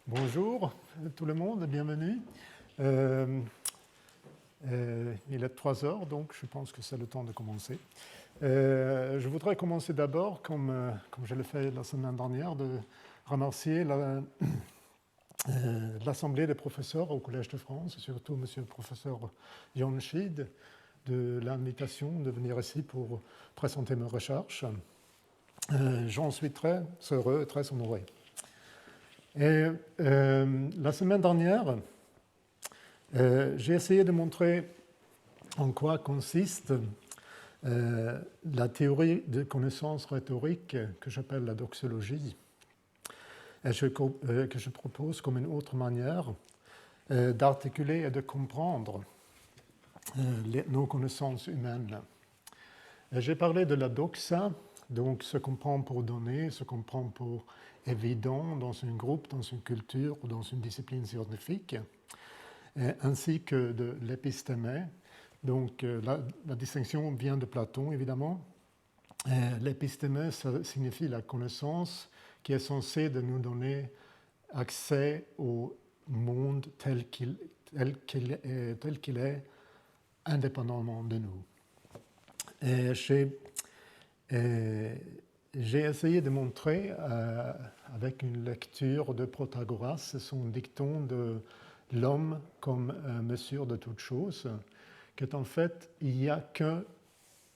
Bonjour tout le monde, bienvenue. Il est 3 heures, donc je pense que c'est le temps de commencer. Je voudrais commencer d'abord, comme je l'ai fait la semaine dernière, de remercier l'Assemblée des professeurs au Collège de France, et surtout monsieur le professeur Jan Schied, de l'invitation de venir ici pour présenter mes recherches. J'en suis très heureux et très honoré. Et la semaine dernière, j'ai essayé de montrer en quoi consiste la théorie de connaissance rhétorique que j'appelle la doxologie, et que je propose comme une autre manière d'articuler et de comprendre nos connaissances humaines. J'ai parlé de la doxa, donc ce qu'on prend pour donné, ce qu'on prend pour évident dans un groupe, dans une culture ou dans une discipline scientifique, ainsi que de l'épistémé. Donc la distinction vient de Platon, évidemment. L'épistémé, ça signifie la connaissance qui est censée de nous donner accès au monde tel qu'il est, indépendamment de nous. Et j'ai essayé de montrer, avec une lecture de Protagoras, son dicton de l'homme comme mesure de toute chose, qu'en fait, il n'y a que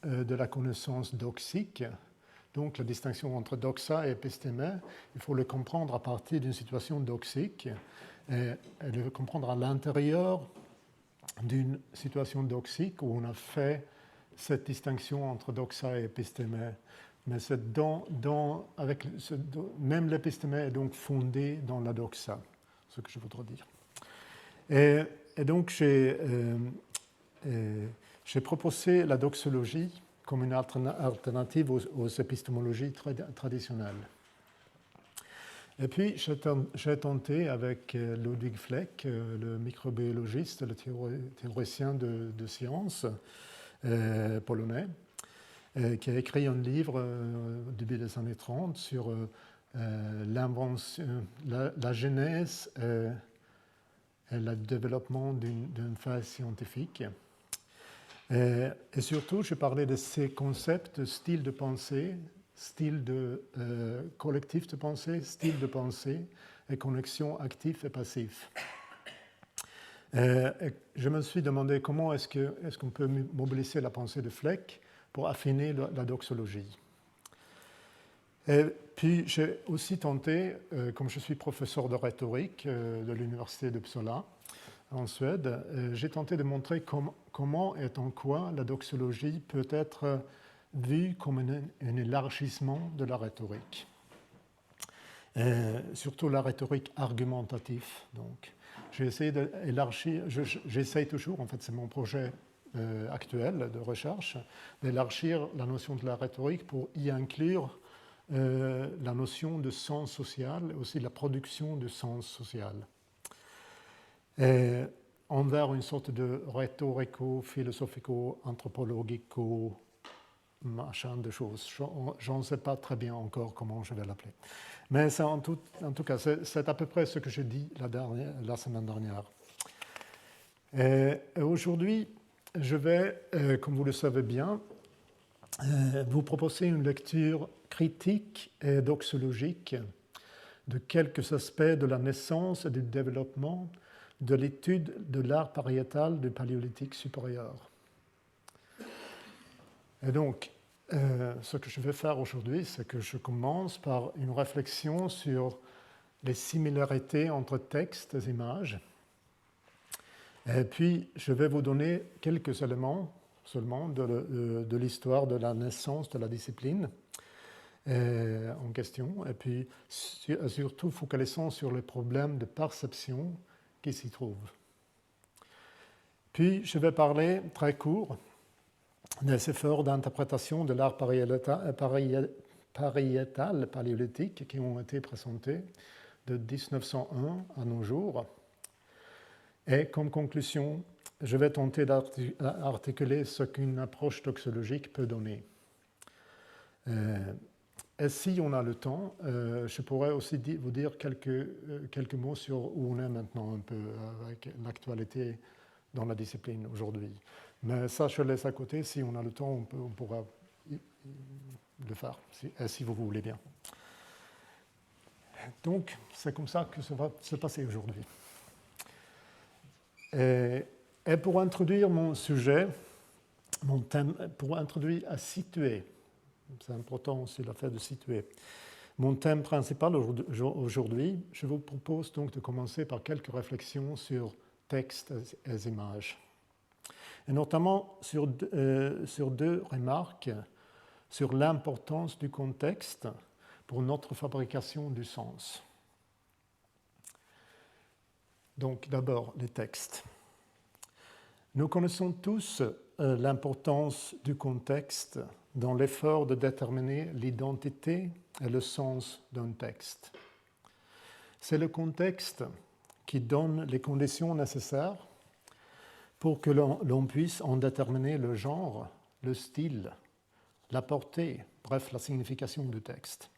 de la connaissance doxique. Donc la distinction entre doxa et épistémé, il faut le comprendre à partir d'une situation doxique et le comprendre à l'intérieur d'une situation doxique où on a fait cette distinction entre doxa et épistémé. Mais c'est même l'épistémé est donc fondé dans la doxa, ce que je voudrais dire. Et donc j'ai proposé la doxologie comme une alternative aux épistémologies traditionnelles. Et puis j'ai tenté avec Ludwig Fleck, le microbiologiste, le théoricien de sciences polonais, qui a écrit un livre au début des années 30 sur la genèse et le développement d'une phase scientifique. Et surtout, je parlais de ces concepts de style de pensée, style de collectif de pensée, style de pensée et connexion actif et passif. Et je me suis demandé comment est-ce qu'on peut mobiliser la pensée de Fleck pour affiner la doxologie. Et puis j'ai aussi tenté, comme je suis professeur de rhétorique de l'université d'Uppsala en Suède, j'ai tenté de montrer comment et en quoi la doxologie peut être vue comme un élargissement de la rhétorique. Surtout la rhétorique argumentative. Donc, j'ai essayé d'élargir, j'essaye toujours, en fait c'est mon projet actuel de recherche, d'élargir la notion de la rhétorique pour y inclure la notion de sens social et aussi la production de sens social. Envers une sorte de rhétorico-philosophico-anthropologico machin de choses. Je ne sais pas très bien encore comment je vais l'appeler. Mais c'est en tout cas, c'est à peu près ce que j'ai dit la semaine dernière. Et aujourd'hui, je vais, comme vous le savez bien, vous proposer une lecture critique et doxologique de quelques aspects de la naissance et du développement de l'étude de l'art pariétal du Paléolithique supérieur. Et donc, ce que je vais faire aujourd'hui, c'est que je commence par une réflexion sur les similarités entre textes et images. Et puis, je vais vous donner quelques éléments seulement de l'histoire de la naissance de la discipline en question, et puis surtout focalisant sur les problèmes de perception qui s'y trouvent. Puis, je vais parler très court des efforts d'interprétation de l'art pariétal paléolithique qui ont été présentés de 1901 à nos jours. Et comme conclusion, je vais tenter d'articuler ce qu'une approche doxologique peut donner. et si on a le temps, je pourrais aussi vous dire quelques mots sur où on est maintenant un peu avec l'actualité dans la discipline aujourd'hui. Mais ça, je laisse à côté. Si on a le temps, on pourra le faire, si vous voulez bien. Donc, c'est comme ça que ça va se passer aujourd'hui. Et pour introduire mon sujet, mon thème, pour introduire à situer, c'est important aussi le fait de situer, mon thème principal aujourd'hui, je vous propose donc de commencer par quelques réflexions sur texte et images. Et notamment sur deux remarques sur l'importance du contexte pour notre fabrication du sens. Donc d'abord, les textes. Nous connaissons tous l'importance du contexte dans l'effort de déterminer l'identité et le sens d'un texte. C'est le contexte qui donne les conditions nécessaires pour que l'on puisse en déterminer le genre, le style, la portée, bref, la signification du texte.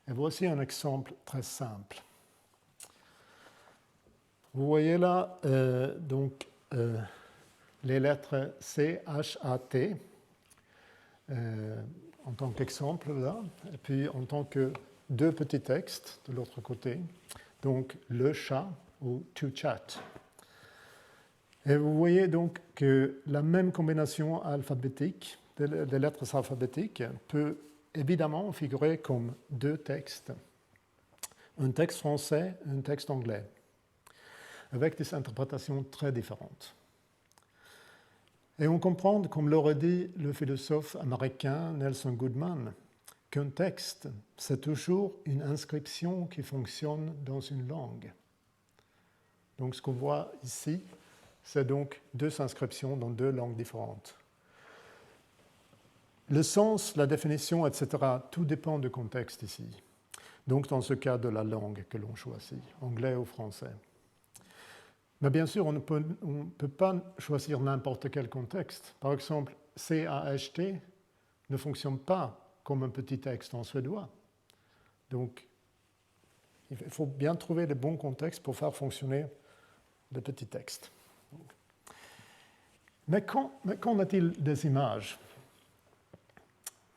Et voici un exemple très simple. Vous voyez là les lettres C, H, A, T en tant qu'exemple là, et puis en tant que deux petits textes de l'autre côté, donc le chat ou to chat. Et vous voyez donc que la même combinaison alphabétique des lettres alphabétiques peut évidemment figurer comme deux textes, un texte français et un texte anglais, avec des interprétations très différentes. Et on comprend, comme l'aurait dit le philosophe américain Nelson Goodman, qu'un texte, c'est toujours une inscription qui fonctionne dans une langue. Donc ce qu'on voit ici, c'est donc deux inscriptions dans deux langues différentes. Le sens, la définition, etc., tout dépend du contexte ici. Donc dans ce cas de la langue que l'on choisit, anglais ou français. Mais bien sûr, on ne peut pas choisir n'importe quel contexte. Par exemple, C-A-H-T ne fonctionne pas comme un petit texte en suédois. Donc, il faut bien trouver le bon contexte pour faire fonctionner le petit texte. Mais qu'en est-il des images?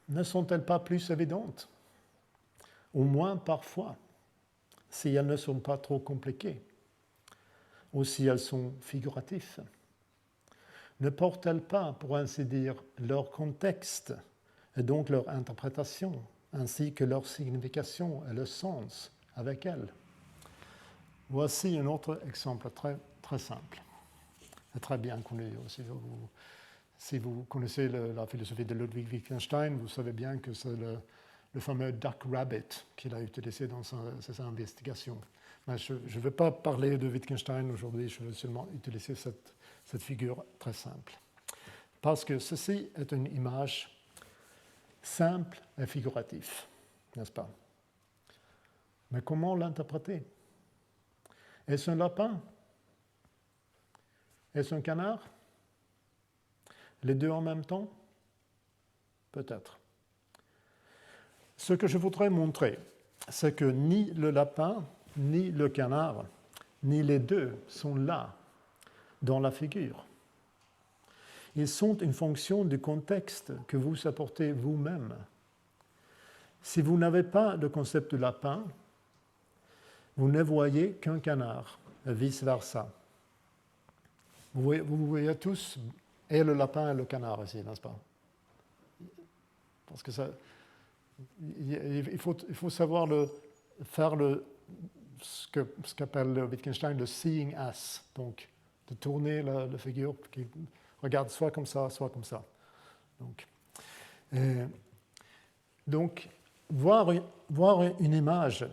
Ne sont-elles pas plus évidentes? Au moins parfois, si elles ne sont pas trop compliquées, ou si elles sont figuratives. Ne portent-elles pas, pour ainsi dire, leur contexte, et donc leur interprétation, ainsi que leur signification et le sens avec elles? Voici un autre exemple très, très simple, et très bien connu aussi. Si vous connaissez la philosophie de Ludwig Wittgenstein, vous savez bien que c'est le fameux Duck Rabbit qu'il a utilisé dans ses investigations. Mais je ne veux pas parler de Wittgenstein aujourd'hui, je veux seulement utiliser cette figure très simple. Parce que ceci est une image simple et figurative, n'est-ce pas? Mais comment l'interpréter? Est-ce un lapin? Est-ce un canard? Les deux en même temps? Peut-être. Ce que je voudrais montrer, c'est que ni le lapin, ni le canard, ni les deux sont là, dans la figure. Ils sont une fonction du contexte que vous apportez vous-même. Si vous n'avez pas le concept de lapin, vous ne voyez qu'un canard, et vice-versa. Vous voyez tous et le lapin et le canard ici, n'est-ce pas? Parce que il faut savoir faire ce qu'appelle Wittgenstein le seeing as, donc de tourner la figure qui regarde soit comme ça, soit comme ça. Donc voir une image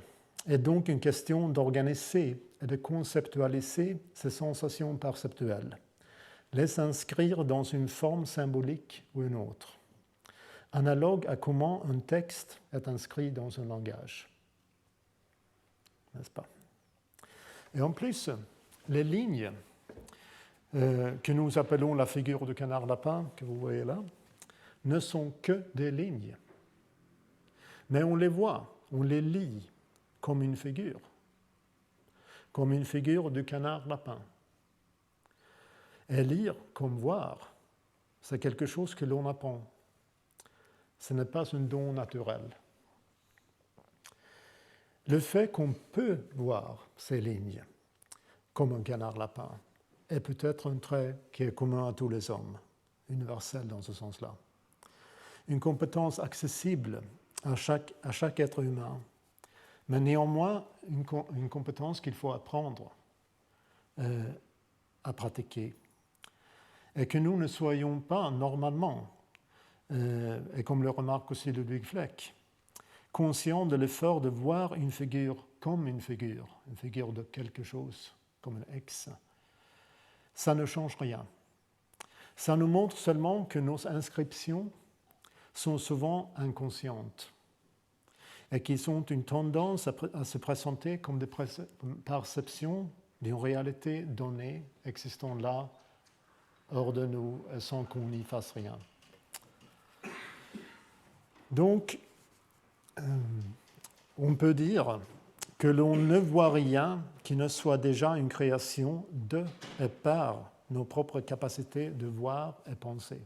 est donc une question d'organiser et de conceptualiser ces sensations perceptuelles, les inscrire dans une forme symbolique ou une autre, analogue à comment un texte est inscrit dans un langage. N'est-ce pas? Et en plus, les lignes que nous appelons la figure du canard-lapin, que vous voyez là, ne sont que des lignes. Mais on les voit, on les lit comme une figure du canard-lapin. Et lire comme voir, c'est quelque chose que l'on apprend. Ce n'est pas un don naturel. Le fait qu'on peut voir ces lignes comme un canard-lapin est peut-être un trait qui est commun à tous les hommes, universel dans ce sens-là. Une compétence accessible à chaque être humain, mais néanmoins une compétence qu'il faut apprendre à pratiquer. Et que nous ne soyons pas normalement, et comme le remarque aussi Ludwig Fleck, conscients de l'effort de voir une figure comme une figure de quelque chose, comme un X, ça ne change rien. Ça nous montre seulement que nos inscriptions sont souvent inconscientes et qu'ils ont une tendance à se présenter comme des perceptions d'une réalité donnée, existant là, hors de nous, sans qu'on n'y fasse rien. Donc, on peut dire que l'on ne voit rien qui ne soit déjà une création de et par nos propres capacités de voir et penser.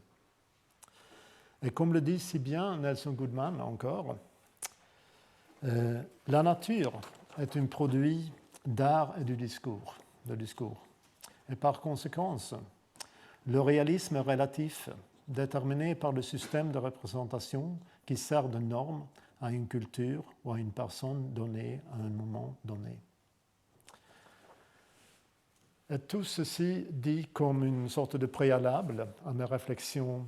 Et comme le dit si bien Nelson Goodman encore, la nature est un produit d'art et de discours. Et par conséquent, le réalisme relatif, déterminé par le système de représentation qui sert de norme à une culture ou à une personne donnée à un moment donné. Et tout ceci dit comme une sorte de préalable à mes réflexions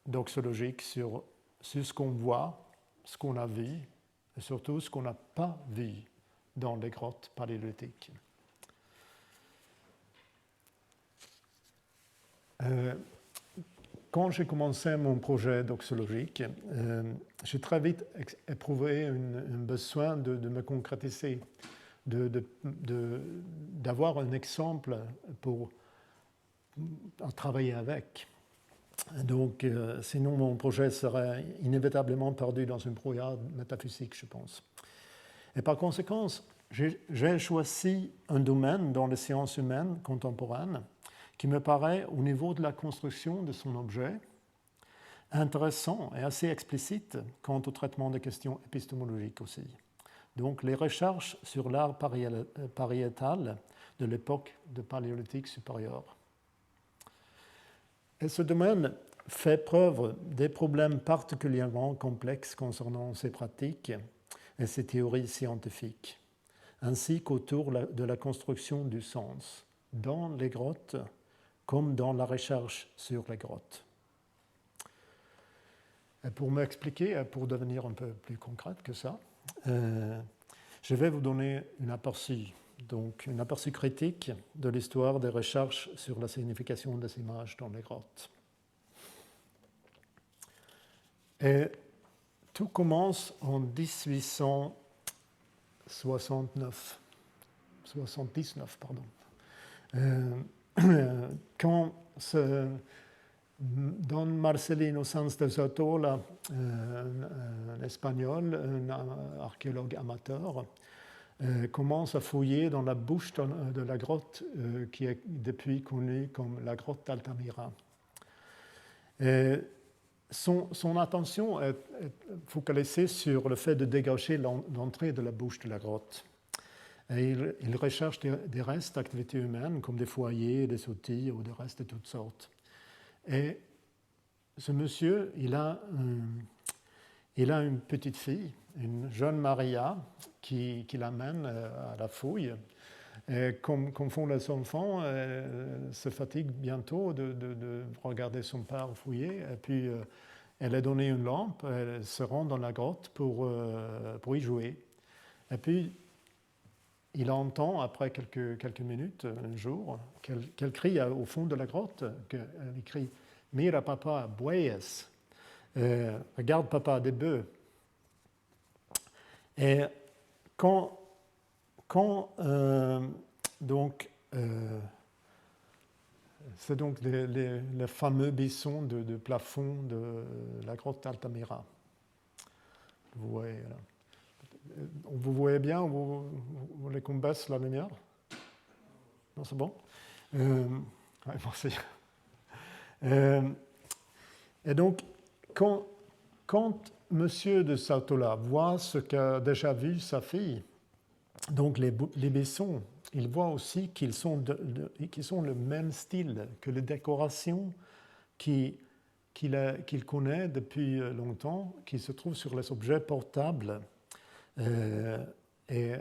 doxologiques sur ce qu'on voit, ce qu'on a vu, et surtout ce qu'on n'a pas vu dans les grottes paléolithiques. Quand j'ai commencé mon projet doxologique, j'ai très vite éprouvé un besoin de me concrétiser, d'avoir un exemple pour travailler avec. Donc, sinon mon projet serait inévitablement perdu dans une brouillard métaphysique, je pense. Et par conséquent, j'ai choisi un domaine dans les sciences humaines contemporaines qui me paraît, au niveau de la construction de son objet, intéressant et assez explicite quant au traitement des questions épistémologiques aussi. Donc, les recherches sur l'art pariétal de l'époque de Paléolithique supérieur. Et ce domaine fait preuve des problèmes particulièrement complexes concernant ces pratiques et ces théories scientifiques, ainsi qu'autour de la construction du sens, dans les grottes comme dans la recherche sur les grottes. Et pour m'expliquer, pour devenir un peu plus concrète que ça, je vais vous donner un aperçu critique de l'histoire des recherches sur la signification des images dans les grottes. Et tout commence en 1879, quand Don Marcelino Sanz de Sotola, un espagnol, un archéologue amateur, commence à fouiller dans la bouche de la grotte qui est depuis connue comme la grotte d'Altamira. Son attention est focalisée sur le fait de dégager l'entrée de la bouche de la grotte. Et il recherche des restes d'activités humaines, comme des foyers, des outils ou des restes de toutes sortes. Et ce monsieur, il a une petite fille, une jeune Maria, qui l'amène à la fouille. Et comme font les enfants, se fatigue bientôt de regarder son père fouiller. Et puis, elle a donné une lampe, elle se rend dans la grotte pour y jouer. Et puis, il entend, après quelques minutes, un jour, qu'elle crie au fond de la grotte, elle crie « Mira papa, bueyes » regarde papa, des bœufs. Et quand c'est donc les fameux buissons de plafond de la grotte d'Altamira. Vous voyez, vous voyez bien, vous voulez qu'on baisse la lumière? Non, c'est bon? Ouais, merci. Et donc, quand Monsieur de Sautola voit ce qu'a déjà vu sa fille, donc les Besson, il voit aussi qu'ils sont le même style que les décorations qu'il connaît depuis longtemps, qui se trouvent sur les objets portables et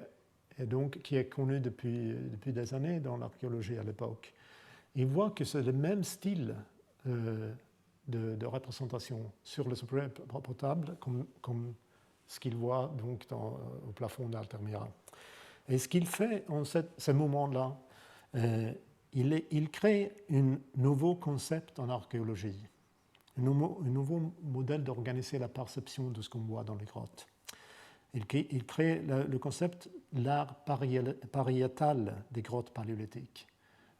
donc qui est connu depuis des années dans l'archéologie à l'époque. Il voit que c'est le même style de représentation sur les objets portables comme ce qu'il voit donc au plafond d'Altamira. Et ce qu'il fait en ce moment-là, il crée un nouveau concept en archéologie, un nouveau modèle d'organiser la perception de ce qu'on voit dans les grottes. Il crée le concept l'art pariétal des grottes paléolithiques.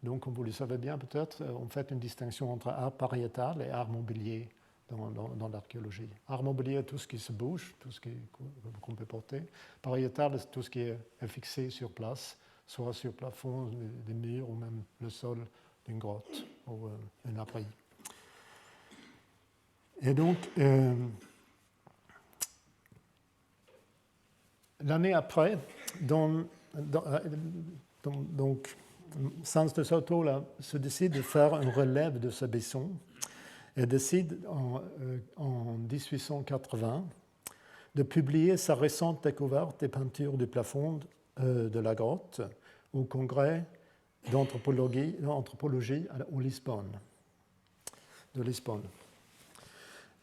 Donc, comme vous le savez bien peut-être, on fait une distinction entre art pariétal et art mobilier dans l'archéologie. Art mobilier, tout ce qui se bouge, tout ce qu'on peut porter. Pariétal, c'est tout ce qui est fixé sur place, soit sur le plafond des murs ou même le sol d'une grotte ou un abri. Et donc, l'année après, donc, Sans de Sautola se décide de faire un relève de ce Besson et décide en 1880 de publier sa récente découverte des peintures du plafond de la grotte au congrès d'anthropologie de Lisbonne.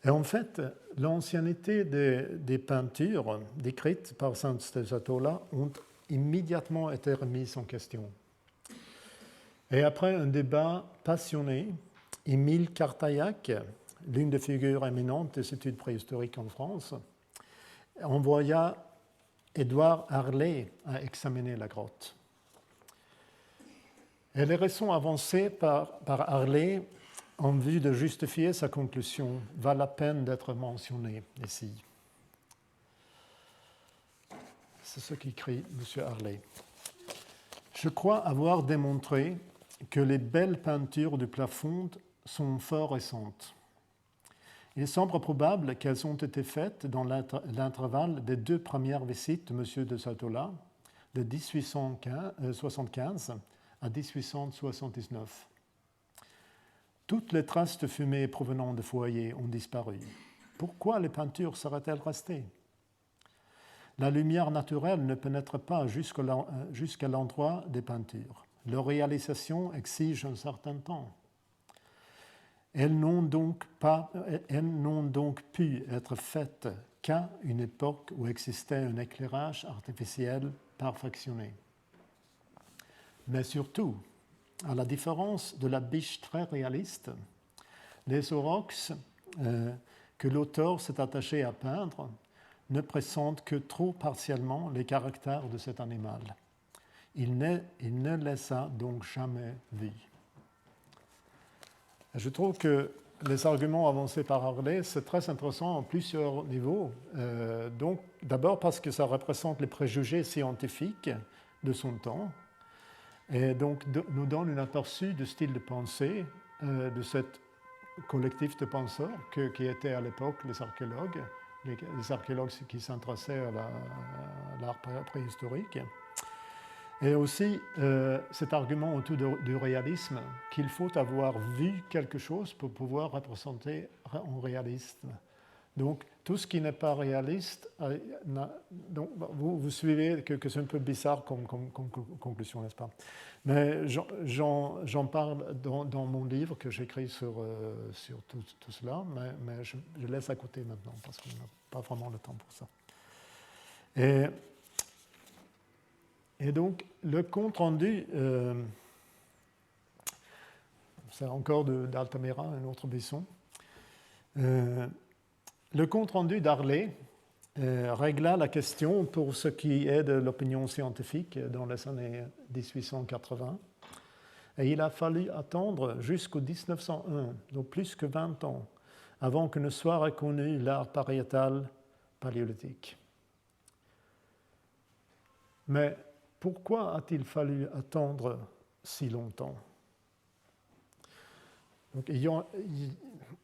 Et en fait, l'ancienneté des peintures décrites par Sans de Sautola ont immédiatement été remises en question. Et après un débat passionné, Émile Cartaillac, l'une des figures éminentes des études préhistoriques en France, envoya Édouard Harlay à examiner la grotte. Et les raisons avancées par Harlay en vue de justifier sa conclusion valent la peine d'être mentionnées ici. C'est ce qu'écrit M. Harlay. Je crois avoir démontré que les belles peintures du plafond sont fort récentes. Il semble probable qu'elles ont été faites dans l'intervalle des 2 premières visites de M. de Sautola, de 1875 à 1879. Toutes les traces de fumée provenant des foyers ont disparu. Pourquoi les peintures seraient-elles restées? La lumière naturelle ne pénètre pas jusqu'à l'endroit des peintures. Leur réalisation exige un certain temps. Elles n'ont donc pu être faites qu'à une époque où existait un éclairage artificiel perfectionné. Mais surtout, à la différence de la biche très réaliste, les aurochs que l'auteur s'est attaché à peindre ne présentent que trop partiellement les caractères de cet animal. Il ne les a donc jamais vus. Je trouve que les arguments avancés par Harlay, c'est très intéressant en plusieurs niveaux. Donc, d'abord parce que ça représente les préjugés scientifiques de son temps, et donc nous donne un aperçu du style de pensée de ce collectif de penseurs qui étaient à l'époque les archéologues qui s'intéressaient à l'art préhistorique. Et aussi cet argument autour du réalisme, qu'il faut avoir vu quelque chose pour pouvoir représenter en réalisme. Donc, tout ce qui n'est pas réaliste, donc, vous suivez que c'est un peu bizarre comme conclusion, n'est-ce pas? Mais j'en parle dans mon livre que j'écris sur tout cela, mais je laisse à côté maintenant, parce qu'on n'a pas vraiment le temps pour ça. Et donc, le compte-rendu, c'est encore d'Altamira, un autre Besson. Le compte-rendu d'Harlay régla la question pour ce qui est de l'opinion scientifique dans les années 1880. Et il a fallu attendre jusqu'au 1901, donc plus que 20 ans, avant que ne soit reconnu l'art pariétal paléolithique. Mais pourquoi a-t-il fallu attendre si longtemps? Donc,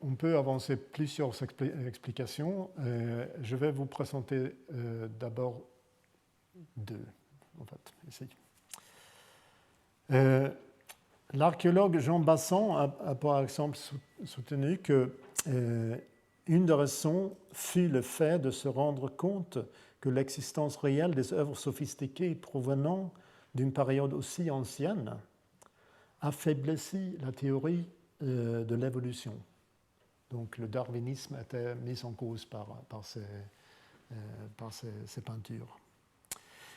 on peut avancer plusieurs explications. Je vais vous présenter d'abord deux, en fait, ici. L'archéologue Jean Bassan a par exemple soutenu que une des raisons fut le fait de se rendre compte que l'existence réelle des œuvres sophistiquées provenant d'une période aussi ancienne affaiblissait la théorie de l'évolution. Donc le darwinisme était mis en cause par ces peintures.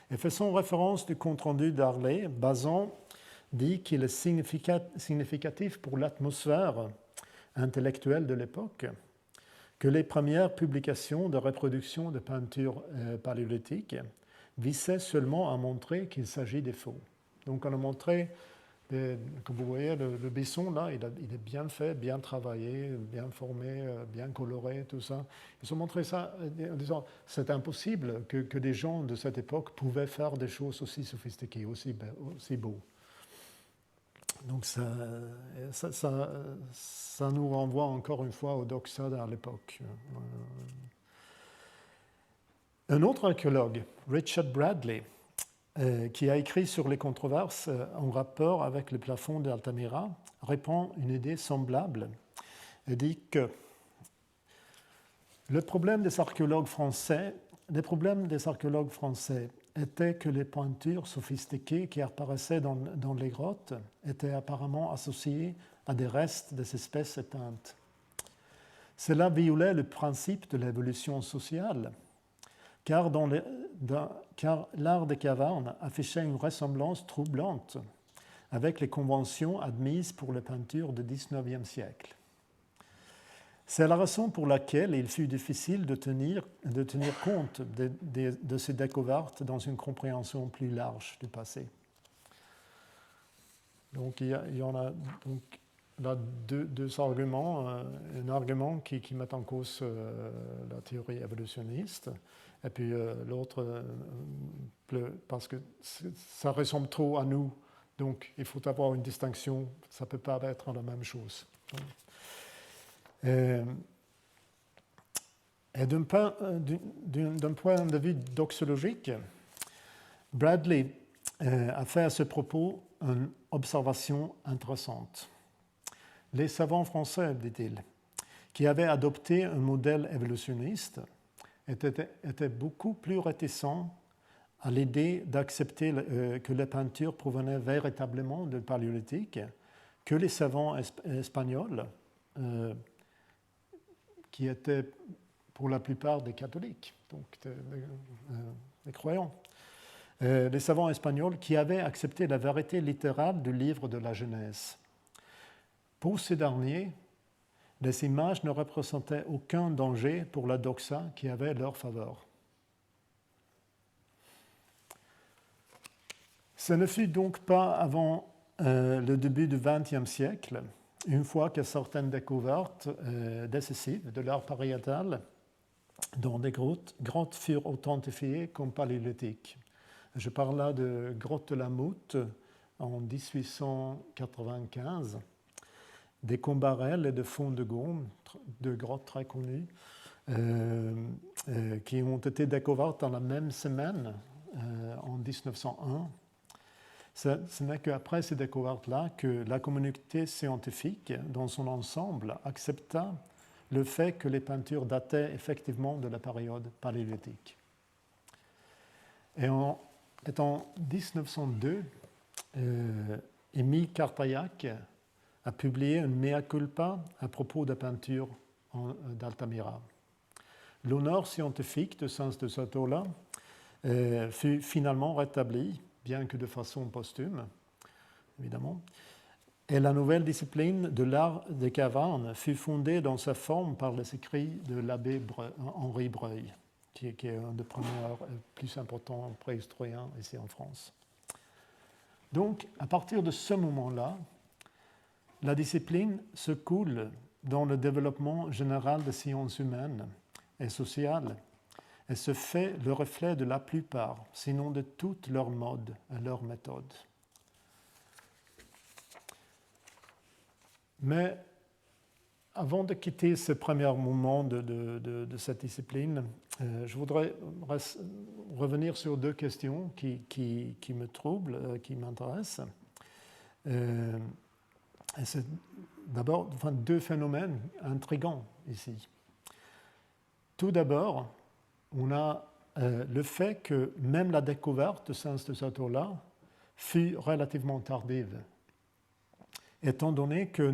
Et faisant référence du compte-rendu d'Harley, Bazin dit qu'il est significatif pour l'atmosphère intellectuelle de l'époque que les premières publications de reproduction de peintures paléolithiques visaient seulement à montrer qu'il s'agit des faux. Donc on a montré, comme vous voyez, le buisson là, il est bien fait, bien travaillé, bien formé, bien coloré, tout ça. Ils ont montré ça en disant c'est impossible que des gens de cette époque pouvaient faire des choses aussi sophistiquées, aussi beaux. Donc ça nous renvoie encore une fois au doxa à l'époque. Un autre archéologue, Richard Bradley, qui a écrit sur les controverses en rapport avec le plafond d'Altamira, répand une idée semblable et dit que les problèmes des archéologues français était que les peintures sophistiquées qui apparaissaient dans les grottes étaient apparemment associées à des restes des espèces éteintes. Cela violait le principe de l'évolution sociale, car l'art des cavernes affichait une ressemblance troublante avec les conventions admises pour les peintures du XIXe siècle. C'est la raison pour laquelle il fut difficile de tenir compte de ces découvertes dans une compréhension plus large du passé. Donc il y en a donc, là deux arguments. Un argument qui met en cause la théorie évolutionniste, et puis l'autre parce que ça ressemble trop à nous, donc il faut avoir une distinction, ça ne peut pas être la même chose. Et d'un point de vue doxologique, Bradley a fait à ce propos une observation intéressante. Les savants français, dit-il, qui avaient adopté un modèle évolutionniste, étaient beaucoup plus réticents à l'idée d'accepter que les peintures provenaient véritablement du Paléolithique que les savants espagnols, qui étaient pour la plupart des catholiques, donc des croyants. Les savants espagnols qui avaient accepté la vérité littérale du livre de la Genèse. Pour ces derniers, les images ne représentaient aucun danger pour la doxa qui avait leur faveur. Ce ne fut donc pas avant le début du XXe siècle, une fois que certaines découvertes décisives de l'art pariétal dans des grottes furent authentifiées comme paléolithiques. Je parle là de grotte de la Moute en 1895, des combarelles et de fonds de Gaume, deux grottes très connues, qui ont été découvertes dans la même semaine, en 1901. Ce n'est qu'après ces découvertes-là que la communauté scientifique, dans son ensemble, accepta le fait que les peintures dataient effectivement de la période paléolithique. Et en 1902, Émile Cartaillac a publié un mea culpa à propos des peintures d'Altamira. L'honneur scientifique de Sans de Satola fut finalement rétabli, bien que de façon posthume, évidemment, et la nouvelle discipline de l'art des cavernes fut fondée dans sa forme par les écrits de l'abbé Henri Breuil, qui est un des premiers plus importants préhistoriens ici en France. Donc, à partir de ce moment-là, la discipline se coule dans le développement général des sciences humaines et sociales et se fait le reflet de la plupart, sinon de toutes leurs modes et leurs méthodes. Mais avant de quitter ce premier moment de cette discipline, je voudrais revenir sur deux questions qui me troublent, qui m'intéressent. C'est d'abord deux phénomènes intrigants ici. Tout d'abord, on a le fait que même la découverte de Sens de Satola fut relativement tardive, étant donné que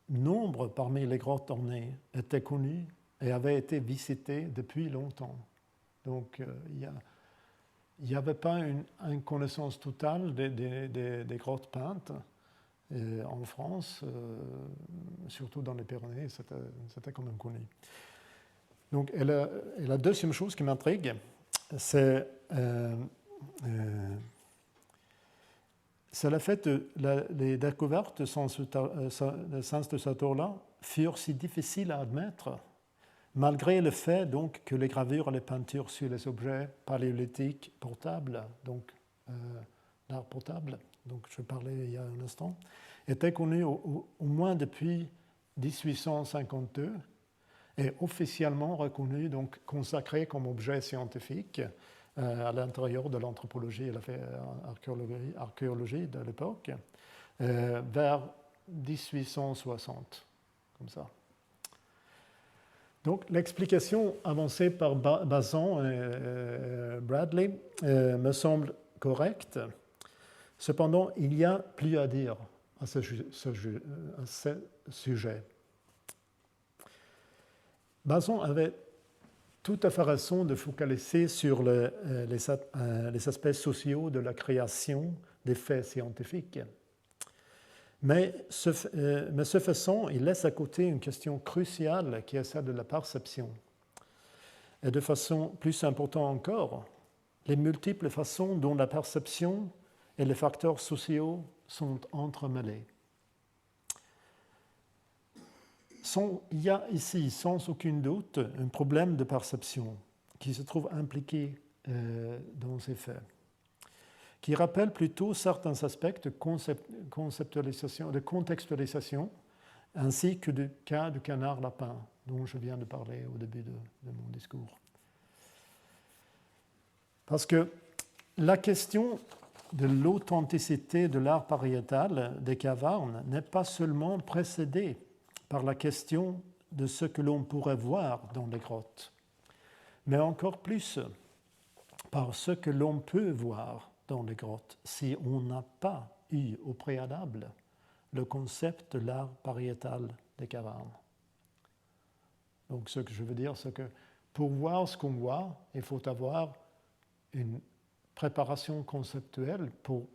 nombre parmi les grottes ornées étaient connues et avaient été visitées depuis longtemps. Donc, il n'y avait pas une connaissance totale des grottes peintes en France, surtout dans les Pyrénées, c'était quand même connu. Donc, et la deuxième chose qui m'intrigue, c'est le fait que les découvertes de Sens de Satola furent si difficiles à admettre, malgré le fait donc, que les gravures et les peintures sur les objets paléolithiques portables, donc l'art portable, donc je parlais il y a un instant, étaient connues au moins depuis 1852 et officiellement reconnues, donc consacrées comme objet scientifique à l'intérieur de l'anthropologie et l'archéologie de l'époque, vers 1860, comme ça. Donc l'explication avancée par Bazan et Bradley me semble correcte. Cependant, il y a plus à dire à ce sujet. Bazan avait tout à fait raison de focaliser sur les aspects sociaux de la création des faits scientifiques. Mais ce faisant, il laisse à côté une question cruciale qui est celle de la perception. Et de façon plus importante encore, les multiples façons dont la perception et les facteurs sociaux sont entremêlés. Il y a ici, sans aucun doute, un problème de perception qui se trouve impliqué dans ces faits, qui rappelle plutôt certains aspects de contextualisation, ainsi que du cas du canard lapin, dont je viens de parler au début de mon discours. Parce que la question de l'authenticité de l'art pariétal des cavernes n'est pas seulement précédée par la question de ce que l'on pourrait voir dans les grottes, mais encore plus par ce que l'on peut voir dans les grottes si on n'a pas eu au préalable le concept de l'art pariétal des cavernes. Donc ce que je veux dire, c'est que pour voir ce qu'on voit, il faut avoir une préparation conceptuelle pour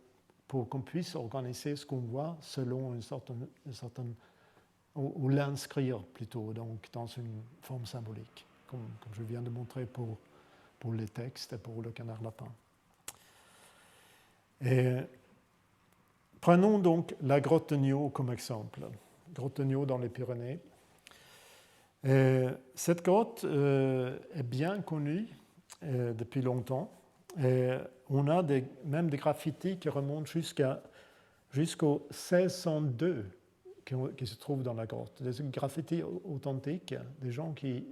qu'on puisse organiser ce qu'on voit selon une certaine ou l'inscrire plutôt donc, dans une forme symbolique, comme je viens de montrer pour les textes et pour le canard lapin. Et prenons donc la grotte de Niaux comme exemple, grotte de Niaux dans les Pyrénées. Et cette grotte est bien connue depuis longtemps. Et on a même des graffitis qui remontent jusqu'au 1602 qui se trouvent dans la grotte. Des graffitis authentiques, des gens qui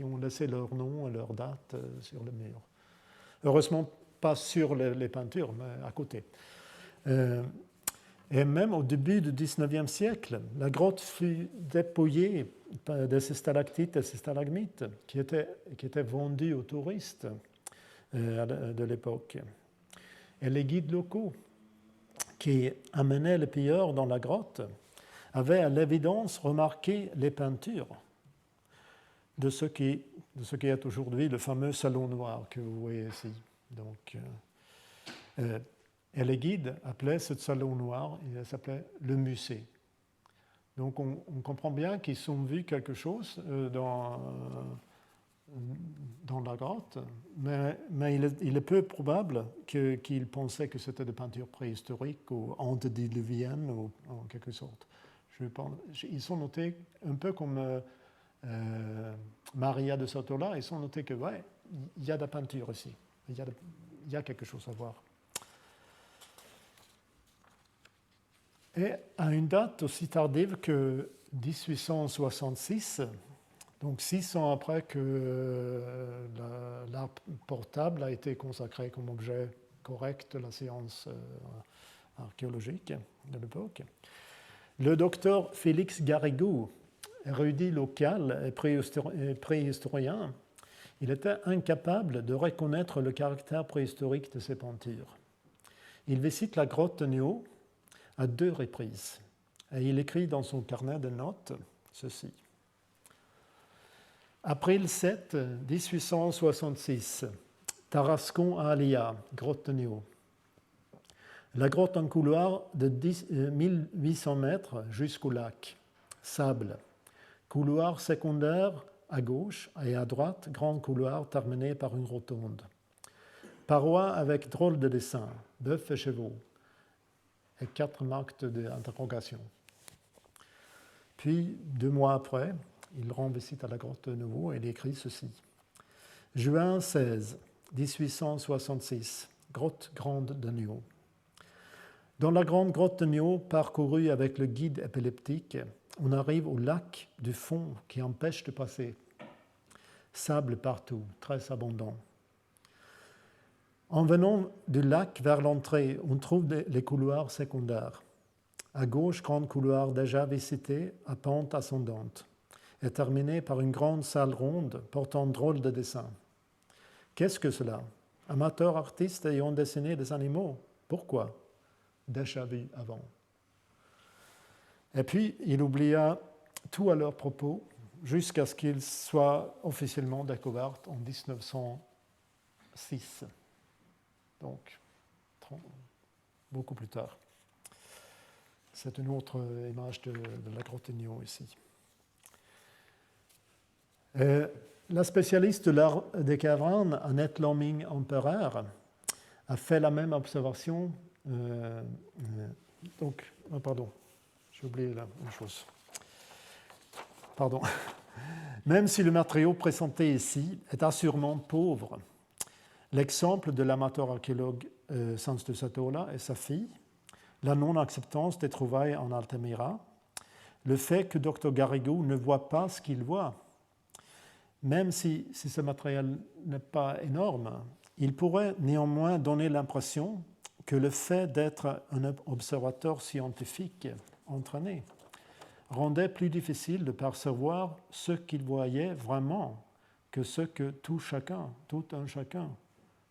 ont laissé leur nom et leur date sur le mur. Heureusement, pas sur les peintures, mais à côté. Et même au début du XIXe siècle, la grotte fut dépouillée de ces stalactites et ces stalagmites qui étaient vendus aux touristes de l'époque. Et les guides locaux qui amenaient les pilleurs dans la grotte avaient à l'évidence remarqué les peintures de ce qui est aujourd'hui le fameux salon noir que vous voyez ici. Donc, et les guides appelaient ce salon noir, il s'appelait le musée. Donc on comprend bien qu'ils ont vu quelque chose dans la grotte, mais il est peu probable qu'ils pensaient que c'était des peintures préhistoriques ou antédiluviennes ou en quelque sorte. Ils sont notés un peu comme Maria de Satola, ils sont notés que ouais, il y a de la peinture ici. Il y a quelque chose à voir. Et à une date aussi tardive que 1866, donc 6 ans après que l'art portable a été consacré comme objet correct de la science archéologique de l'époque, le docteur Félix Garrigou, érudit local et préhistorien, il était incapable de reconnaître le caractère préhistorique de ces peintures. Il visite la grotte de Niaux à 2 reprises et il écrit dans son carnet de notes ceci. Avril 7, 1866, Tarascon-Alia, grotte de Niaux. La grotte en couloir de 1800 mètres jusqu'au lac. Sable. Couloir secondaire à gauche et à droite, grand couloir terminé par une rotonde. Parois avec drôle de dessin, bœufs et chevaux. Et 4 marques d'interrogation. Puis, 2 mois après, il rend visite à la grotte de nouveau et il écrit ceci. Juin 16, 1866, grotte grande de Niaux. Dans la grande grotte de Niaux, parcourue avec le guide épileptique, on arrive au lac du fond qui empêche de passer. Sable partout, très abondant. En venant du lac vers l'entrée, on trouve les couloirs secondaires. À gauche, grand couloir déjà visité à pente ascendante, et terminé par une grande salle ronde portant drôle de dessin. Qu'est-ce que cela? Amateur artiste ayant dessiné des animaux. Pourquoi? Déjà vu avant. Et puis, il oublia tout à leur propos jusqu'à ce qu'il soit officiellement découvert en 1906. Donc, beaucoup plus tard. C'est une autre image de la grotte de Niaux ici. La spécialiste de l'art des cavernes, Annette Lomming-Empereur, a fait la même observation. J'ai oublié une chose. Pardon. Même si le matériau présenté ici est assurément pauvre, l'exemple de l'amateur archéologue Sans de Satola et sa fille, la non-acceptance des trouvailles en Altamira, le fait que Dr Garrigou ne voit pas ce qu'il voit, même si ce matériel n'est pas énorme, il pourrait néanmoins donner l'impression que le fait d'être un observateur scientifique entraîné rendait plus difficile de percevoir ce qu'il voyait vraiment que ce que tout un chacun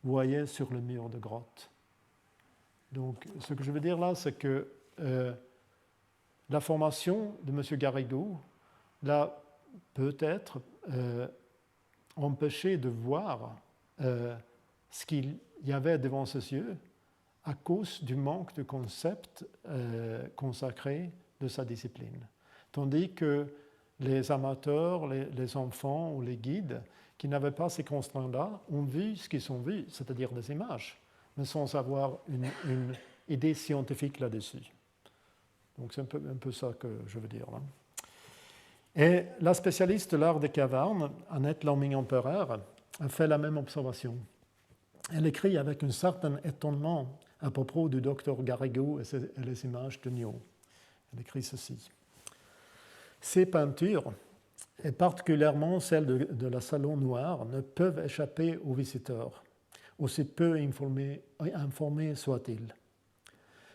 voyait sur le mur de grotte. Donc, ce que je veux dire là, c'est que la formation de M. Garrigou l'a peut-être empêché de voir ce qu'il y avait devant ses yeux à cause du manque de concept consacré de sa discipline. Tandis que les amateurs, les enfants ou les guides qui n'avaient pas ces constraints-là ont vu ce qu'ils ont vu, c'est-à-dire des images, mais sans avoir une idée scientifique là-dessus. Donc c'est un peu ça que je veux dire là. Et la spécialiste de l'art des cavernes, Annette Lomming-Empereur, a fait la même observation. Elle écrit avec un certain étonnement à propos du docteur Garrigou et les images de Niaux. Elle écrit ceci. Ces peintures, et particulièrement celles de la Salon Noir, ne peuvent échapper aux visiteurs, aussi peu informés soient-ils.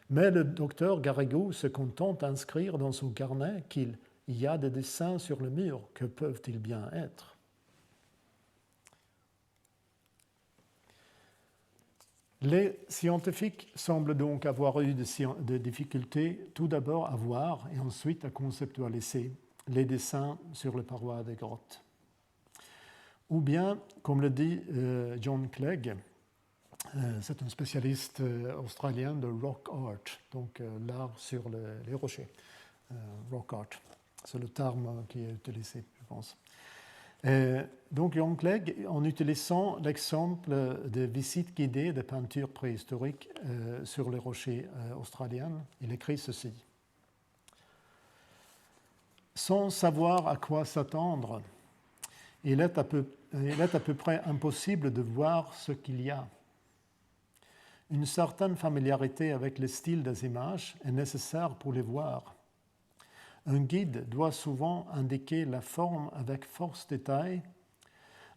Mais le docteur Garrigou se contente d'inscrire dans son carnet qu'il y a des dessins sur le mur. Que peuvent-ils bien être? Les scientifiques semblent donc avoir eu des difficultés tout d'abord à voir et ensuite à conceptualiser les dessins sur les parois des grottes. Ou bien, comme le dit John Clegg, c'est un spécialiste australien de rock art, donc l'art sur les rochers. Rock art, c'est le terme qui est utilisé, je pense. Donc John Clegg, en utilisant l'exemple de visites guidées de peintures préhistoriques sur les rochers australiens, il écrit ceci. Sans savoir à quoi s'attendre, il est à peu près impossible de voir ce qu'il y a. Une certaine familiarité avec le style des images est nécessaire pour les voir. Un guide doit souvent indiquer la forme avec force détail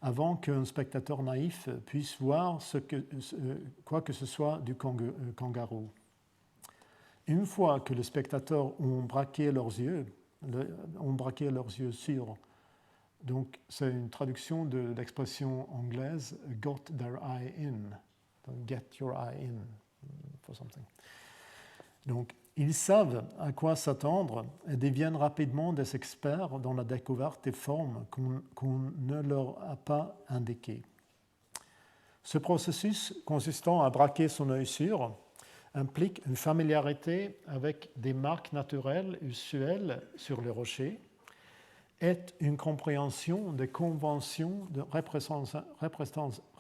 avant qu'un spectateur naïf puisse voir quoi que ce soit du kangourou. Une fois que les spectateurs ont braqué leurs yeux sur, donc c'est une traduction de l'expression anglaise « got their eye in », donc « get your eye in » for something. Donc, ils savent à quoi s'attendre et deviennent rapidement des experts dans la découverte des formes qu'on ne leur a pas indiquées. Ce processus consistant à braquer son œil sur implique une familiarité avec des marques naturelles usuelles sur les rochers et une compréhension des conventions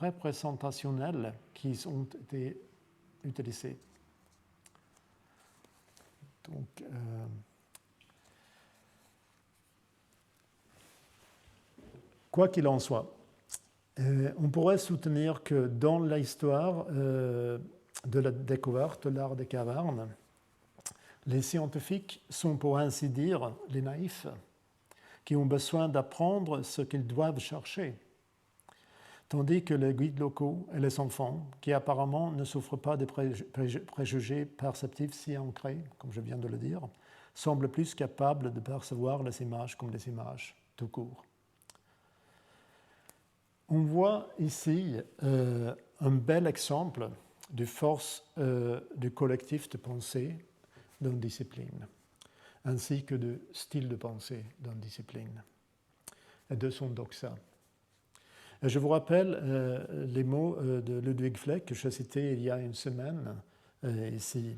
représentationnelles qui ont été utilisées. Donc, quoi qu'il en soit, on pourrait soutenir que dans l'histoire de la découverte de l'art des cavernes, les scientifiques sont pour ainsi dire les naïfs qui ont besoin d'apprendre ce qu'ils doivent chercher, tandis que les guides locaux et les enfants, qui apparemment ne souffrent pas de préjugés perceptifs si ancrés, comme je viens de le dire, semblent plus capables de percevoir les images comme des images, tout court. On voit ici un bel exemple de force du collectif de pensée d'une discipline, ainsi que de style de pensée d'une discipline, et de son doxa. Et je vous rappelle les mots de Ludwig Fleck que j'ai cités il y a une semaine ici,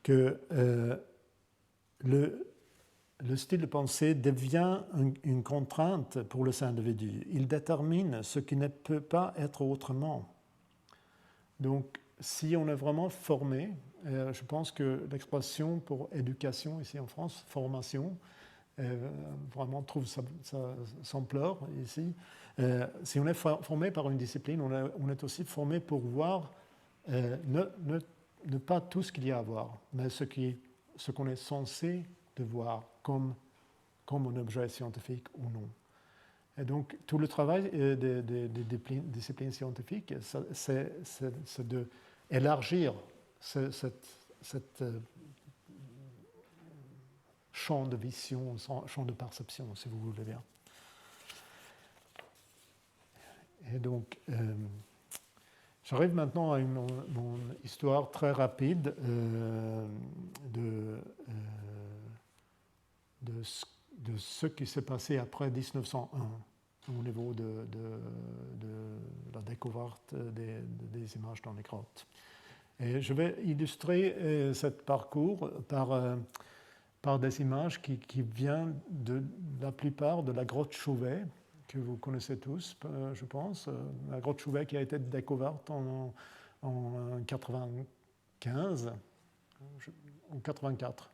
que le style de pensée devient une contrainte pour les individus. Il détermine ce qui ne peut pas être autrement. Donc, si on est vraiment formé, je pense que l'expression pour éducation ici en France, formation, vraiment trouve sa ampleur ici. Si on est formé par une discipline, on est aussi formé pour voir ne pas tout ce qu'il y a à voir, mais ce qu'on est censé de voir comme un objet scientifique ou non. Et donc, tout le travail des disciplines scientifiques, c'est d'élargir cette champ de vision, champ de perception, si vous voulez bien. Et donc, j'arrive maintenant à mon histoire très rapide de ce qui s'est passé après 1901 au niveau de la découverte des images dans les grottes. Et je vais illustrer ce parcours par des images qui viennent de la plupart de la grotte Chauvet, que vous connaissez tous, je pense. La grotte Chauvet qui a été découverte en 95, en 84.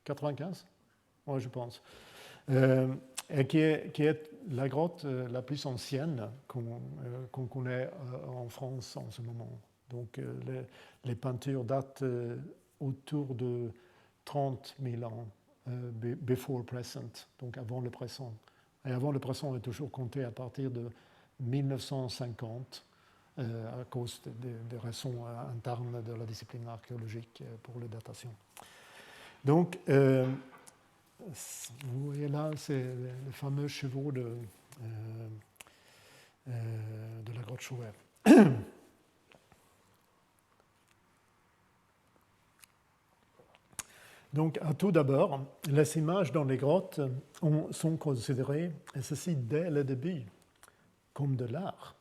95 ? Oui, je pense. Et qui est la grotte la plus ancienne qu'on connaît en France en ce moment. Donc, les peintures datent autour de 30 000 ans, before present, donc avant le présent. Et avant le présent est toujours compté à partir de 1950, à cause des raisons internes de la discipline archéologique pour les datations. Donc, vous voyez là, c'est les fameux chevaux de la grotte Chauvet. Donc, tout d'abord, les images dans les grottes sont considérées, et ceci dès le début, comme de l'art.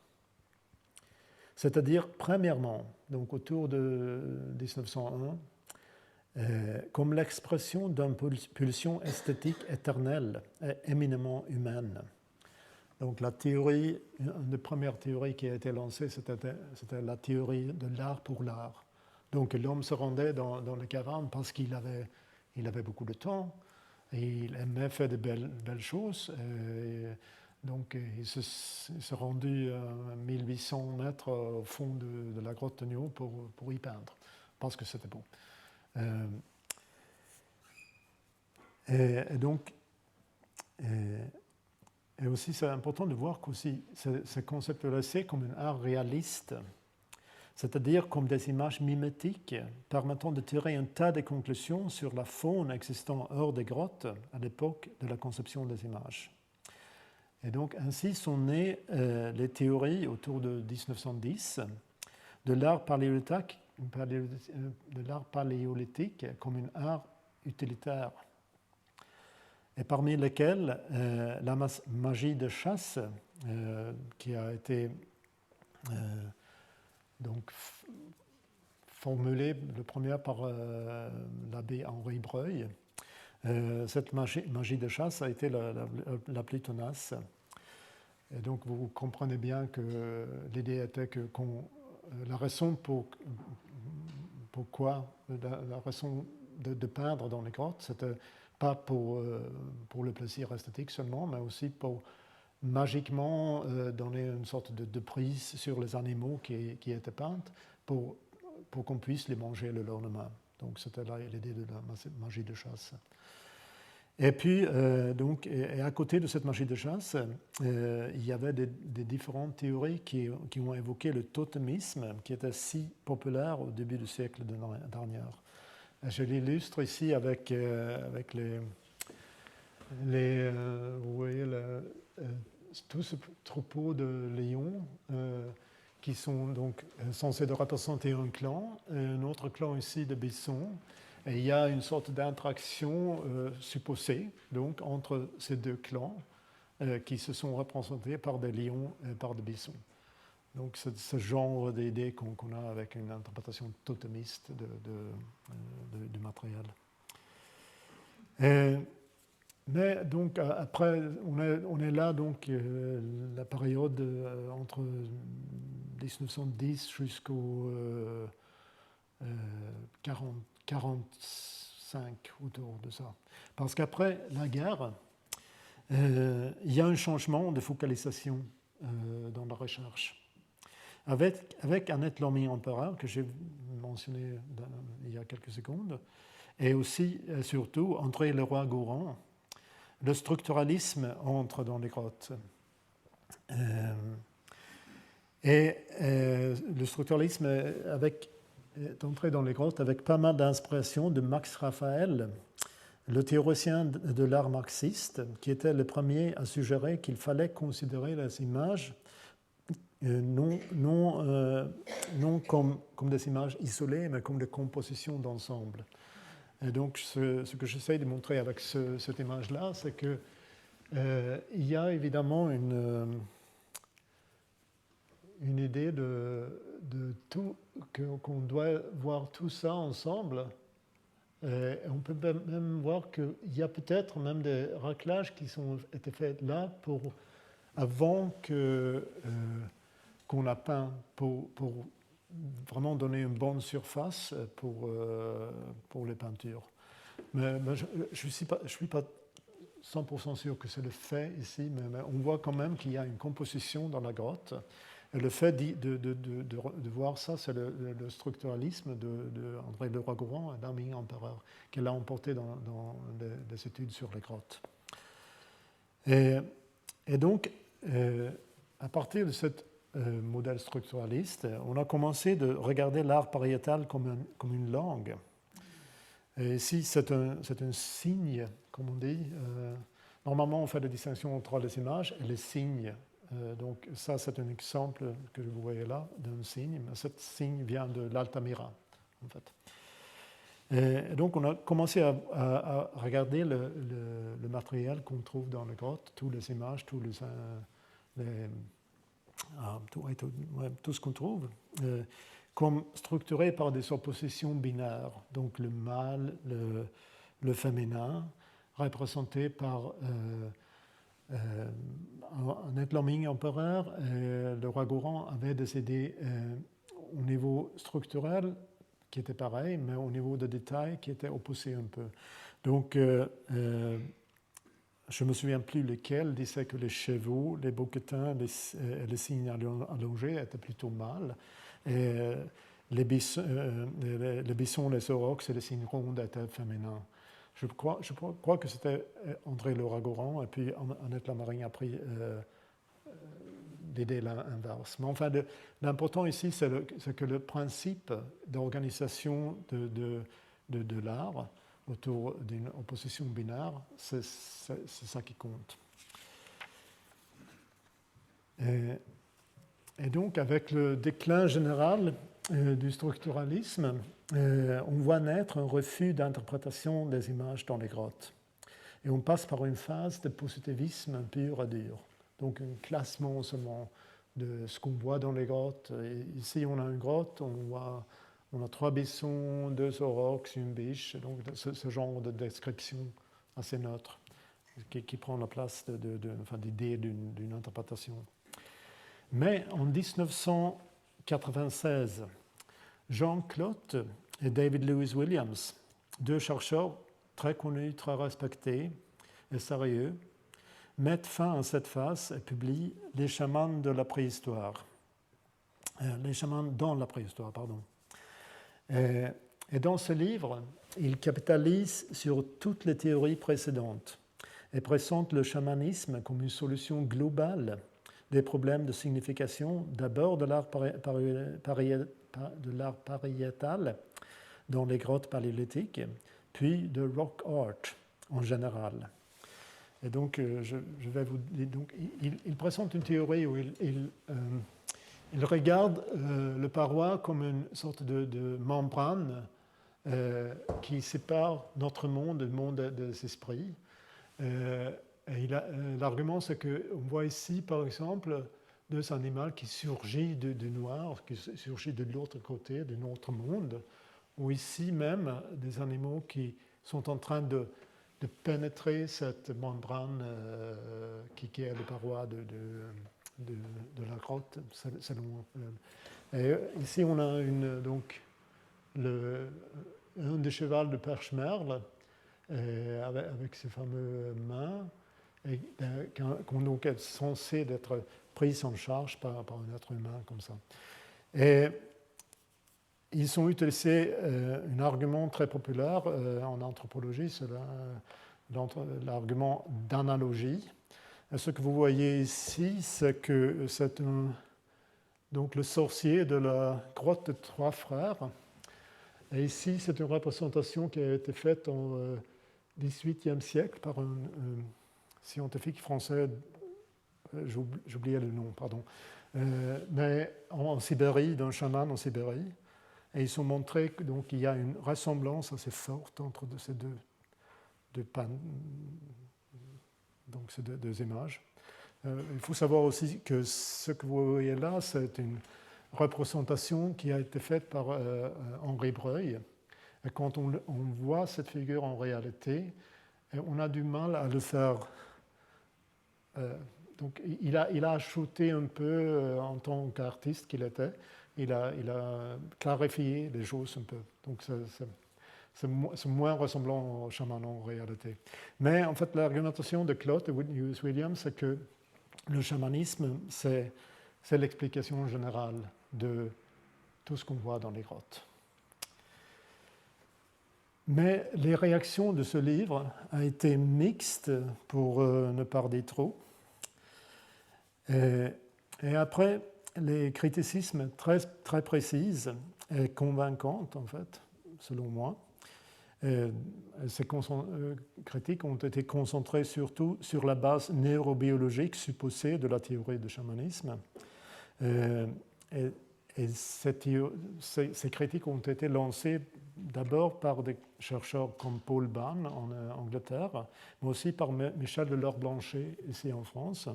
C'est-à-dire, premièrement, donc autour de 1901, comme l'expression d'une pulsion esthétique éternelle et éminemment humaine. Donc, la théorie, une des premières théories qui a été lancée, c'était la théorie de l'art pour l'art. Donc, l'homme se rendait dans les cavernes parce qu'il avait beaucoup de temps et il aimait faire de belles choses. Donc, il s'est rendu à 1800 mètres au fond de la grotte de Nio pour y peindre, parce que c'était beau. Et donc, et aussi, c'est important de voir qu'aussi, c'est conceptualisé comme un art réaliste, c'est-à-dire comme des images mimétiques permettant de tirer un tas de conclusions sur la faune existant hors des grottes à l'époque de la conception des images. Et donc, ainsi sont nées les théories autour de 1910 de l'art paléolithique comme un art utilitaire, et parmi lesquels la magie de chasse, qui a été donc formulée le premier par l'abbé Henri Breuil. Cette magie de chasse a été la plus tenace. Et donc vous comprenez bien que l'idée était que la raison pourquoi la raison de peindre dans les grottes, c'était pas pour le plaisir esthétique seulement, mais aussi pour magiquement donner une sorte de prise sur les animaux qui étaient peints pour qu'on puisse les manger le lendemain. Donc c'était là l'idée de la magie de chasse. Et puis, donc, et à côté de cette magie de chasse, il y avait des différentes théories qui ont évoqué le totémisme, qui était si populaire au début du siècle dernier. Je l'illustre ici avec vous voyez tout ce troupeau de lions qui sont donc censés représenter un clan, un autre clan ici de bisons. Et il y a une sorte d'interaction supposée donc, entre ces deux clans qui se sont représentés par des lions et par des bisons. Donc c'est ce genre d'idée qu'on a avec une interprétation totémiste du matériel. Mais donc après, on est là donc la période entre 1910 jusqu'au 45 autour de ça. Parce qu'après la guerre, il y a un changement de focalisation dans la recherche. Avec Annette Lamy-Empereur, que j'ai mentionné il y a quelques secondes, et aussi, surtout, André Leroi-Gourhan, le structuralisme entre dans les grottes. Le structuralisme est entré dans les grottes avec pas mal d'inspiration de Max Raphael, le théoricien de l'art marxiste, qui était le premier à suggérer qu'il fallait considérer les images non comme des images isolées, mais comme des compositions d'ensemble. Et donc, ce que j'essaie de montrer avec cette image-là, c'est qu'il y a évidemment une idée de tout, qu'on doit voir tout ça ensemble. On peut même voir qu'il y a peut-être même des raclages qui ont été faits là avant qu'on a peint pour vraiment donner une bonne surface pour les peintures. Mais je ne suis pas 100% sûr que c'est le fait ici, mais on voit quand même qu'il y a une composition dans la grotte. Et le fait de voir ça, c'est le structuralisme de André Leroi-Gourhan et Lamy-Empereur, qu'elle a emporté dans des études sur les grottes. Et donc, à partir de cette modèle structuraliste, on a commencé de regarder l'art pariétal comme une langue. Et ici, c'est un signe, comme on dit. Normalement, on fait la distinction entre les images et les signes. Donc ça, c'est un exemple que vous voyez là d'un signe. Mais ce signe vient de l'Altamira, en fait. Et donc, on a commencé à regarder le matériel qu'on trouve dans les grottes, toutes les images, tout ce qu'on trouve, comme structuré par des oppositions binaires. Donc le mâle, le féminin, représenté par Annette Lamy-Empereur. Leroi-Gourhan avait des idées au niveau structurel qui étaient pareilles, mais au niveau de détail qui étaient opposés un peu. Donc je ne me souviens plus lequel, disait que les chevaux, les bouquetins, les cygnes allongés étaient plutôt mâles. Et les bisons, les aurochs et les cygnes ronds étaient féminins. Je crois que c'était André Loragoran, et puis Annette Lamarine a pris l'idée inverse. Mais enfin, l'important ici, c'est que le principe d'organisation de l'art autour d'une opposition binaire, c'est ça qui compte. Et donc, avec le déclin général du structuralisme, on voit naître un refus d'interprétation des images dans les grottes. Et on passe par une phase de positivisme pur et dur. Donc, un classement seulement de ce qu'on voit dans les grottes. Et ici, on a une grotte, on a 3 bisons, 2 aurochs, une biche. Donc, ce genre de description assez neutre qui prend la place d'idée d'une interprétation. Mais en 1996, Jean Clotte et David Lewis Williams, 2 chercheurs très connus, très respectés et sérieux, mettent fin à cette phase et publient Les chamans de la préhistoire. Les chamans dans la préhistoire, pardon. Et dans ce livre, ils capitalisent sur toutes les théories précédentes et présentent le chamanisme comme une solution globale des problèmes de signification, d'abord de l'art pariétal dans les grottes paléolithiques, puis de rock art en général. Et donc, je vais vous dire, donc, il présente une théorie où il regarde le paroi comme une sorte de membrane qui sépare notre monde du monde des esprits. L'argument, c'est qu'on voit ici, par exemple, 2 animaux qui surgissent du noir, qui surgissent de l'autre côté, de notre monde, ou ici même des animaux qui sont en train de pénétrer cette membrane qui est la paroi de la grotte. Et ici, on a un des chevals de Perche-Merle avec ces fameux mains, qui donc est censé être prises en charge par un être humain comme ça. Et ils ont utilisé un argument très populaire en anthropologie, c'est l'argument d'analogie. Et ce que vous voyez ici, c'est que c'est donc le sorcier de la grotte de 3 frères. Et ici, c'est une représentation qui a été faite au XVIIIe siècle par un scientifique français, j'oubliais le nom, pardon, mais en Sibérie, d'un chaman en Sibérie. Et ils ont montré qu'il y a une ressemblance assez forte entre ces deux images. Il faut savoir aussi que ce que vous voyez là, c'est une représentation qui a été faite par Henri Breuil. Et quand on voit cette figure en réalité, on a du mal à le faire. Donc, il a ajouté un peu, en tant qu'artiste qu'il était, il a clarifié les choses un peu. Donc, c'est moins ressemblant au chaman en réalité. Mais en fait, l'argumentation de Clotte et Williams, c'est que le chamanisme, c'est l'explication générale de tout ce qu'on voit dans les grottes. Mais les réactions de ce livre ont été mixtes, pour ne pas dire trop. Et après, les criticismes très, très précis et convaincants, en fait, selon moi, ces critiques ont été concentrées surtout sur la base neurobiologique supposée de la théorie du chamanisme. Et ces critiques ont été lancées d'abord par des chercheurs comme Paul Bahn en Angleterre, mais aussi par Michel Delors-Blanchet ici en France.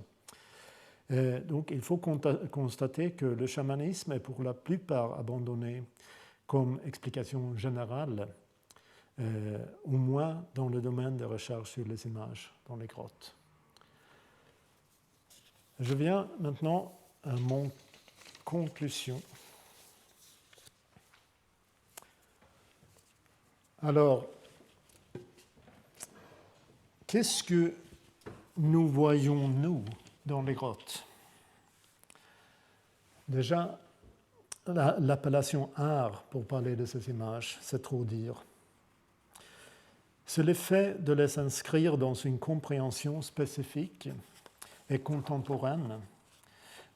Donc il faut constater que le chamanisme est pour la plupart abandonné comme explication générale, au moins dans le domaine des recherches sur les images dans les grottes. Je viens maintenant à mon conclusion. Alors, qu'est-ce que nous voyons-nous dans les grottes? Déjà, l'appellation art pour parler de ces images, c'est trop dire. C'est le fait de les inscrire dans une compréhension spécifique et contemporaine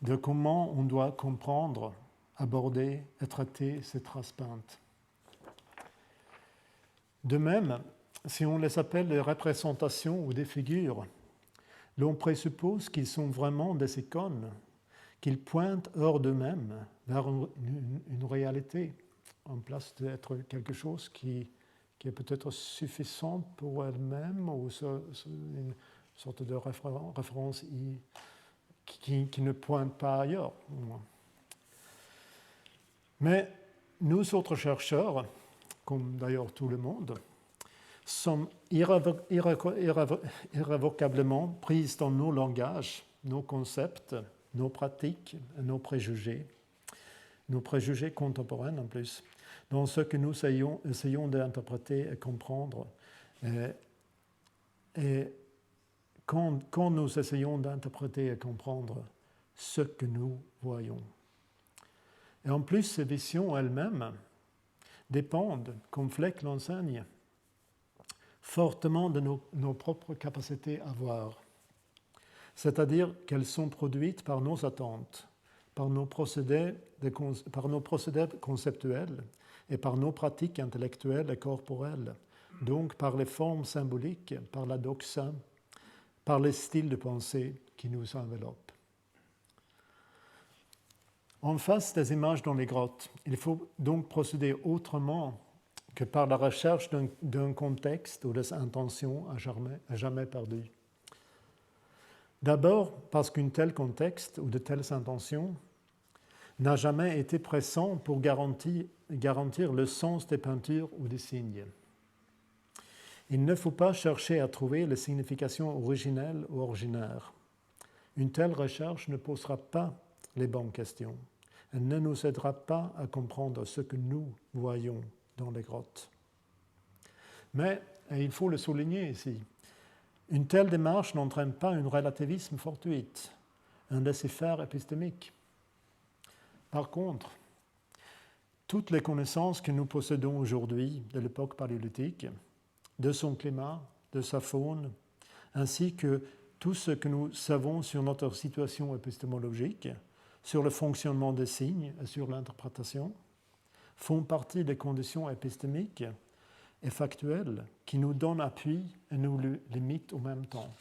de comment on doit comprendre, aborder et traiter ces traces peintes. De même, si on les appelle des représentations ou des figures, l'on présuppose qu'ils sont vraiment des icônes, qu'ils pointent hors d'eux-mêmes vers une réalité, en place d'être quelque chose qui est peut-être suffisante pour elle-même ou une sorte de référence qui ne pointe pas ailleurs. Mais nous autres chercheurs, comme d'ailleurs tout le monde, sommes irrévocablement pris dans nos langages, nos concepts, nos pratiques, nos préjugés contemporains en plus, dans ce que nous essayons d'interpréter et comprendre. Et quand nous essayons d'interpréter et comprendre ce que nous voyons. Et en plus, ces visions elles-mêmes dépendent, comme Fleck l'enseigne, fortement de nos propres capacités à voir. C'est-à-dire qu'elles sont produites par nos attentes, par nos procédés conceptuels et par nos pratiques intellectuelles et corporelles, donc par les formes symboliques, par la doxa, par les styles de pensée qui nous enveloppent. En face des images dans les grottes, il faut donc procéder autrement que par la recherche d'un contexte ou des intentions à jamais perdues. D'abord parce qu'un tel contexte ou de telles intentions n'a jamais été pressant pour garantir le sens des peintures ou des signes. Il ne faut pas chercher à trouver les significations originelles ou originaires. Une telle recherche ne posera pas les bonnes questions. Elle ne nous aidera pas à comprendre ce que nous voyons dans les grottes. Mais, et il faut le souligner ici, une telle démarche n'entraîne pas un relativisme fortuit, un laisser-faire épistémique. Par contre, toutes les connaissances que nous possédons aujourd'hui de l'époque paléolithique, de son climat, de sa faune, ainsi que tout ce que nous savons sur notre situation épistémologique, sur le fonctionnement des signes et sur l'interprétation, font partie des conditions épistémiques et factuelles qui nous donnent appui et nous limitent au même temps.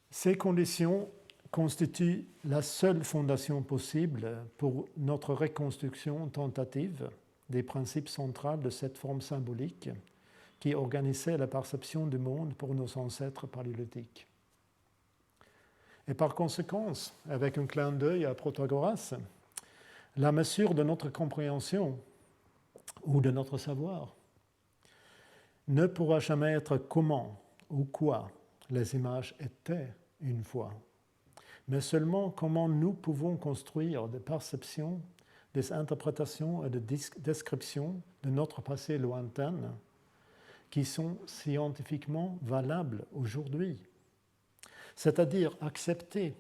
Ces conditions constituent la seule fondation possible pour notre reconstruction tentative des principes centraux de cette forme symbolique qui organisait la perception du monde pour nos ancêtres paléolithiques. Et par conséquent, avec un clin d'œil à Protagoras, la mesure de notre compréhension ou de notre savoir ne pourra jamais être comment ou quoi les images étaient une fois, mais seulement comment nous pouvons construire des perceptions, des interprétations et des descriptions de notre passé lointain qui sont scientifiquement valables aujourd'hui, c'est-à-dire acceptées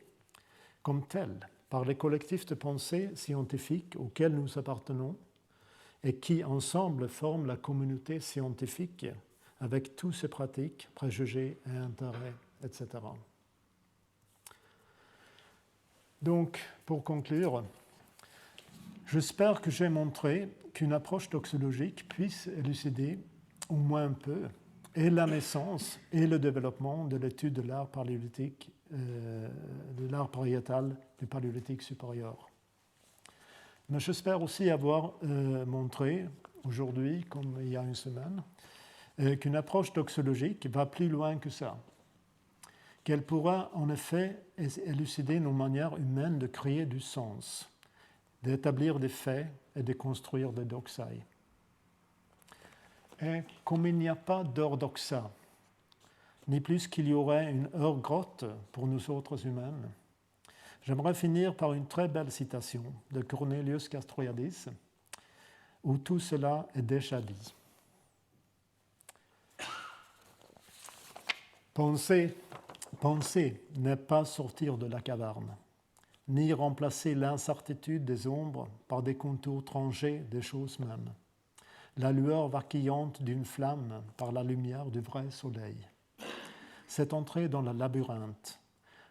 comme telles par les collectifs de pensée scientifiques auxquels nous appartenons et qui, ensemble, forment la communauté scientifique avec tous ses pratiques, préjugés et intérêts, etc. Donc, pour conclure, j'espère que j'ai montré qu'une approche doxologique puisse élucider, au moins un peu, et la naissance et le développement de l'étude de l'art paléolithique, de l'art pariétal du paléolithique supérieur. Mais j'espère aussi avoir montré aujourd'hui, comme il y a une semaine, qu'une approche doxologique va plus loin que ça, qu'elle pourra en effet élucider nos manières humaines de créer du sens, d'établir des faits et de construire des doxae. Et comme il n'y a pas d'heure doxa, ni plus qu'il y aurait une heure grotte pour nous autres humains, j'aimerais finir par une très belle citation de Cornelius Castoriadis, où tout cela est déjà dit. Penser n'est pas sortir de la caverne, ni remplacer l'incertitude des ombres par des contours tranchés des choses mêmes, la lueur vacillante d'une flamme par la lumière du vrai soleil. C'est entrer dans le labyrinthe,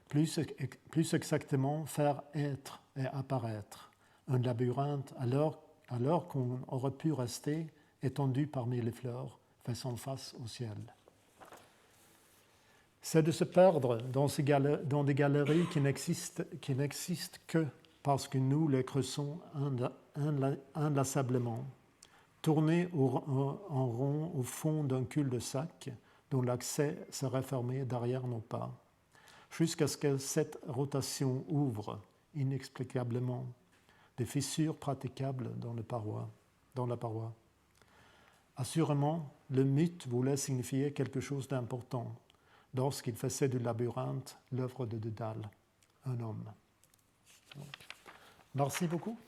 plus exactement faire être et apparaître, un labyrinthe alors qu'on aurait pu rester étendu parmi les fleurs, faisant face au ciel. C'est de se perdre dans des galeries qui n'existent que parce que nous les creusons inlassablement, tourner en rond au fond d'un cul-de-sac dont l'accès serait fermé derrière nos pas, jusqu'à ce que cette rotation ouvre inexplicablement des fissures praticables dans la paroi. Assurément, le mythe voulait signifier quelque chose d'important lorsqu'il faisait du labyrinthe l'œuvre de Dédale, un homme. Donc, merci beaucoup.